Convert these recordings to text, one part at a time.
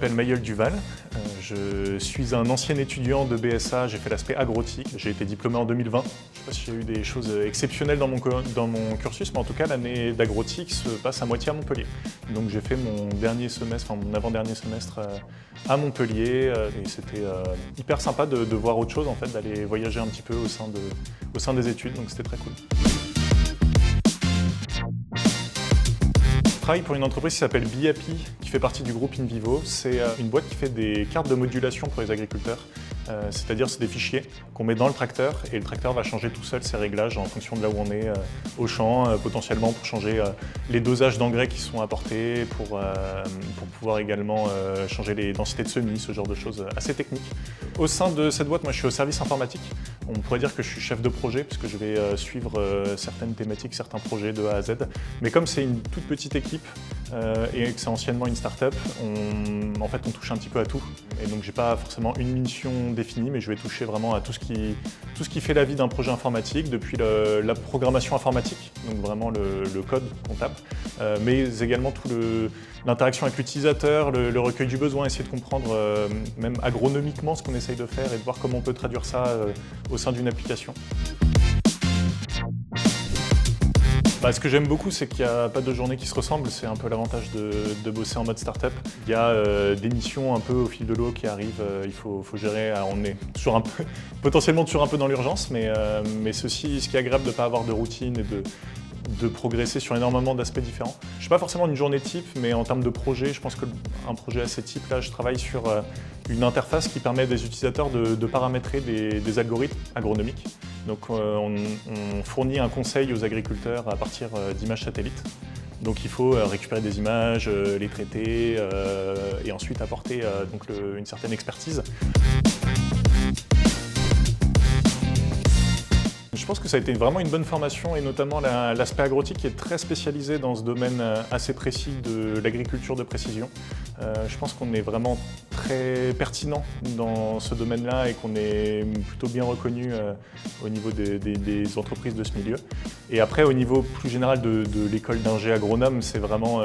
m'appelle Maïeul Duval, je suis un ancien étudiant de BSA, j'ai fait l'aspect agrotique, j'ai été diplômé en 2020. Je ne sais pas s'il y a eu des choses exceptionnelles dans mon cursus, mais en tout cas l'année d'agrotique se passe à moitié à Montpellier. Donc j'ai fait mon dernier semestre, enfin mon avant-dernier semestre à Montpellier et c'était hyper sympa de voir autre chose en fait, d'aller voyager un petit peu au sein des études, donc c'était très cool. Je travaille pour une entreprise qui s'appelle Biapi, qui fait partie du groupe InVivo. C'est une boîte qui fait des cartes de modulation pour les agriculteurs. C'est-à-dire c'est des fichiers qu'on met dans le tracteur et le tracteur va changer tout seul ses réglages en fonction de là où on est au champ, potentiellement pour changer les dosages d'engrais qui sont apportés, pour pouvoir également changer les densités de semis, ce genre de choses assez techniques. Au sein de cette boîte, moi je suis au service informatique. On pourrait dire que je suis chef de projet puisque je vais suivre certaines thématiques, certains projets de A à Z. Mais comme c'est une toute petite équipe et que c'est anciennement une start-up, en fait on touche un petit peu à tout. Et donc j'ai pas forcément une mission définie, mais je vais toucher vraiment à tout ce qui fait la vie d'un projet informatique, depuis la programmation informatique, donc vraiment le code qu'on tape, mais également tout l'interaction avec l'utilisateur, le recueil du besoin, essayer de comprendre même agronomiquement ce qu'on essaye de faire et de voir comment on peut traduire ça au sein d'une application. Ce que j'aime beaucoup, c'est qu'il n'y a pas de journée qui se ressemble. C'est un peu l'avantage de bosser en mode start-up. Il y a des missions un peu au fil de l'eau qui arrivent. Il faut gérer. Alors on est toujours potentiellement toujours un peu dans l'urgence, mais ce qui est agréable de ne pas avoir de routine et de progresser sur énormément d'aspects différents. Je ne suis pas forcément une journée type, mais en termes de projet, je pense qu'un projet assez type, là, je travaille sur une interface qui permet à des utilisateurs de paramétrer des algorithmes agronomiques. Donc on fournit un conseil aux agriculteurs à partir d'images satellites. Donc il faut récupérer des images, les traiter et ensuite apporter une certaine expertise. Je pense que ça a été vraiment une bonne formation et notamment l'aspect agrotique qui est très spécialisé dans ce domaine assez précis de l'agriculture de précision. Je pense qu'on est vraiment très pertinent dans ce domaine-là et qu'on est plutôt bien reconnu au niveau des entreprises de ce milieu. Et après, au niveau plus général de l'école d'ingé agronome, c'est vraiment,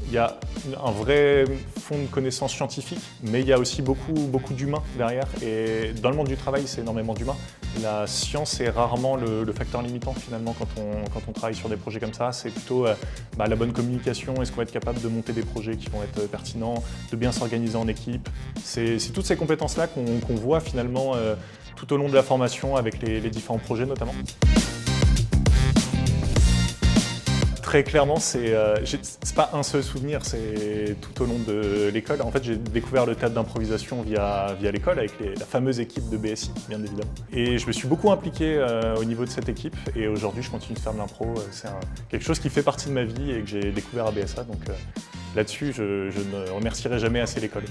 il y a un vrai fond de connaissances scientifiques, mais il y a aussi beaucoup d'humains derrière. Et dans le monde du travail, c'est énormément d'humains. La science est rarement le facteur limitant finalement quand on travaille sur des projets comme ça. C'est plutôt la bonne communication, est-ce qu'on va être capable de monter des projets qui vont être pertinents, de bien s'organiser en équipe. C'est toutes ces compétences-là qu'on voit finalement tout au long de la formation avec les différents projets notamment. Très clairement, c'est pas un seul souvenir, c'est tout au long de l'école. En fait, j'ai découvert le théâtre d'improvisation via l'école avec la fameuse équipe de BSI, bien évidemment. Et je me suis beaucoup impliqué au niveau de cette équipe et aujourd'hui, je continue de faire de l'impro. C'est quelque chose qui fait partie de ma vie et que j'ai découvert à BSA. Donc là-dessus, je ne remercierai jamais assez l'école.